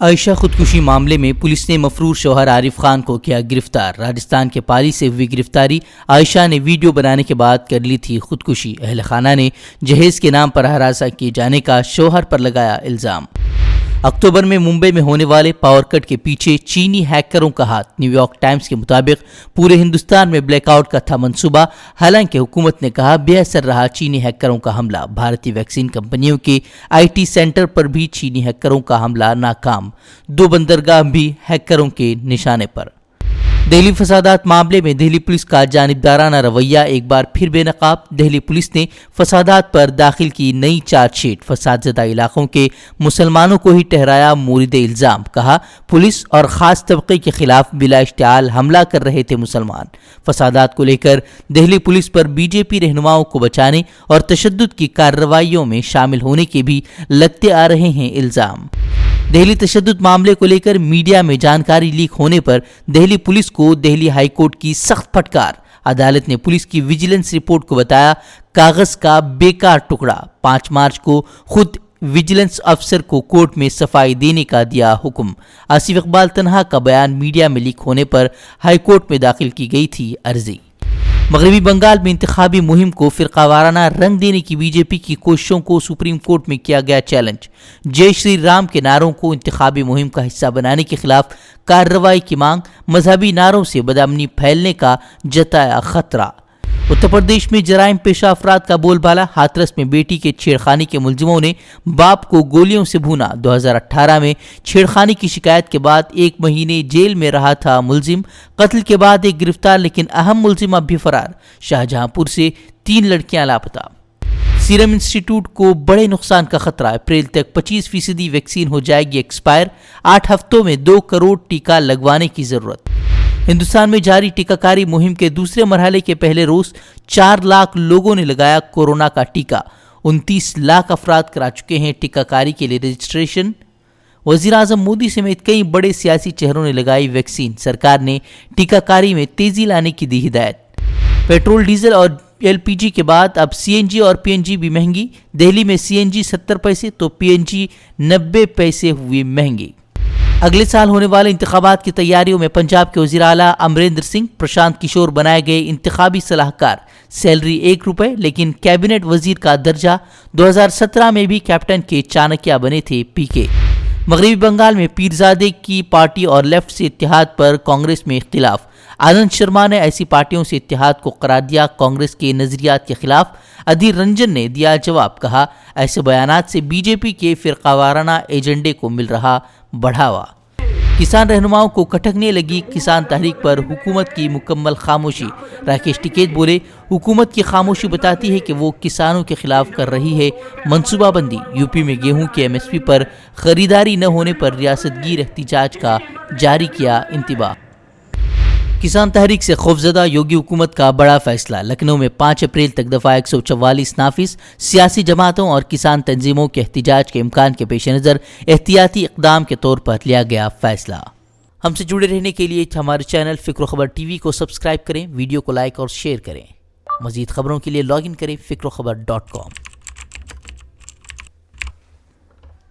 عائشہ خودکشی معاملے میں پولیس نے مفرور شوہر عارف خان کو کیا گرفتار۔ راجستھان کے پالی سے ہوئی گرفتاری۔ عائشہ نے ویڈیو بنانے کے بعد کر لی تھی خودکشی۔ اہل خانہ نے جہیز کے نام پر ہراساں کیے جانے کا شوہر پر لگایا الزام۔ اکتوبر میں ممبئی میں ہونے والے پاور کٹ کے پیچھے چینی ہیکروں کا ہاتھ۔ نیو یارک ٹائمز کے مطابق پورے ہندوستان میں بلیک آؤٹ کا تھا منصوبہ، حالانکہ حکومت نے کہا بے اثر رہا چینی ہیکروں کا حملہ۔ بھارتی ویکسین کمپنیوں کے آئی ٹی سینٹر پر بھی چینی ہیکروں کا حملہ ناکام۔ 2 بندرگاہ بھی ہیکروں کے نشانے پر۔ دہلی فسادات معاملے میں دہلی پولیس کا جانبدارانہ رویہ ایک بار پھر بے نقاب۔ دہلی پولیس نے فسادات پر داخل کی نئی چارج شیٹ۔ فساد زدہ علاقوں کے مسلمانوں کو ہی ٹھہرایا مورد الزام۔ کہا پولیس اور خاص طبقے کے خلاف بلا اشتعال حملہ کر رہے تھے مسلمان۔ فسادات کو لے کر دہلی پولیس پر بی جے پی رہنماؤں کو بچانے اور تشدد کی کارروائیوں میں شامل ہونے کے بھی لگتے آ رہے ہیں الزام۔ دہلی تشدد معاملے کو لے کر میڈیا میں جانکاری لیک ہونے پر دہلی پولیس کو دہلی ہائی کورٹ کی سخت پھٹکار۔ عدالت نے پولیس کی ویجیلنس رپورٹ کو بتایا کاغذ کا بیکار ٹکڑا۔ 5 مارچ کو خود ویجیلنس افسر کو کورٹ میں صفائی دینے کا دیا حکم۔ آصف اقبال تنہا کا بیان میڈیا میں لیک ہونے پر ہائی کورٹ میں داخل کی گئی تھی عرضی۔ مغربی بنگال میں انتخابی مہم کو فرقہ وارانہ رنگ دینے کی بی جے پی کی کوششوں کو سپریم کورٹ میں کیا گیا چیلنج۔ جے شری رام کے نعروں کو انتخابی مہم کا حصہ بنانے کے خلاف کارروائی کی مانگ۔ مذہبی نعروں سے بدامنی پھیلنے کا جتایا خطرہ۔ اتر پردیش میں جرائم پیشہ افراد کا بول بالا۔ ہاتھرس میں بیٹی کے چھیڑخانی کے ملزموں نے باپ کو گولیوں سے بھونا۔ 2018 میں چھیڑخانی کی شکایت کے بعد 1 مہینے جیل میں رہا تھا ملزم۔ قتل کے بعد ایک گرفتار لیکن اہم ملزم اب بھی فرار۔ شاہجہاں پور سے 3 لڑکیاں لاپتہ۔ سیرم انسٹیٹیوٹ کو بڑے نقصان کا خطرہ۔ اپریل تک 25% ویکسین ہو جائے گی ایکسپائر۔ 8 ہفتوں میں 2 کروڑ ٹیکہ لگوانے کی ضرورت۔ ہندوستان میں جاری ٹیکہ کاری مہم کے دوسرے مرحلے کے پہلے روز 4 لاکھ لوگوں نے لگایا کورونا کا ٹیکہ۔ 29 لاکھ افراد کرا چکے ہیں ٹیکہ کاری کے لیے رجسٹریشن۔ وزیر اعظم مودی سمیت کئی بڑے سیاسی چہروں نے لگائی ویکسین۔ سرکار نے ٹیکہ کاری میں تیزی لانے کی دی ہدایت۔ پیٹرول ڈیزل اور ایل پی جی کے بعد اب سی این جی اور پی این جی بھی مہنگی۔ دہلی میں سی این جی 70 پیسے تو پی این جی 90 پیسے ہوئی مہنگی۔ اگلے سال ہونے والے انتخابات کی تیاریوں میں پنجاب کے وزیر اعلیٰ امریندر سنگھ پرشانت کشور بنائے گئے انتخابی صلاح کار۔ سیلری 1 روپے لیکن کیبنٹ وزیر کا درجہ۔ 2017 میں بھی کیپٹن کے چانکیہ بنے تھے پی کے۔ مغربی بنگال میں پیرزادے کی پارٹی اور لیفٹ سے اتحاد پر کانگریس میں اختلاف۔ آنند شرما نے ایسی پارٹیوں سے اتحاد کو قرار دیا کانگریس کے نظریات کے خلاف۔ ادھیر رنجن نے دیا جواب۔ کہا ایسے بیانات سے بی جے پی کے فرقہ وارانہ ایجنڈے کو مل رہا بڑھاوا۔ کسان رہنماؤں کو کھٹکنے لگی کسان تحریک پر حکومت کی مکمل خاموشی۔ راکیش ٹکیت بولے حکومت کی خاموشی بتاتی ہے کہ وہ کسانوں کے خلاف کر رہی ہے منصوبہ بندی۔ یو پی میں گیہوں کے ایم ایس پی پر خریداری نہ ہونے پر ریاست گیر احتجاج کا جاری کیا انتباہ۔ کسان تحریک سے خوفزدہ یوگی حکومت کا بڑا فیصلہ۔ لکھنؤ میں 5 اپریل تک دفعہ 144 نافذ۔ سیاسی جماعتوں اور کسان تنظیموں کے احتجاج کے امکان کے پیش نظر احتیاطی اقدام کے طور پر لیا گیا فیصلہ۔ ہم سے جڑے رہنے کے لیے ہمارے چینل فکر و خبر ٹی وی کو سبسکرائب کریں، ویڈیو کو لائک اور شیئر کریں۔ مزید خبروں کے لیے لاگ ان کریں فکروخبر.com۔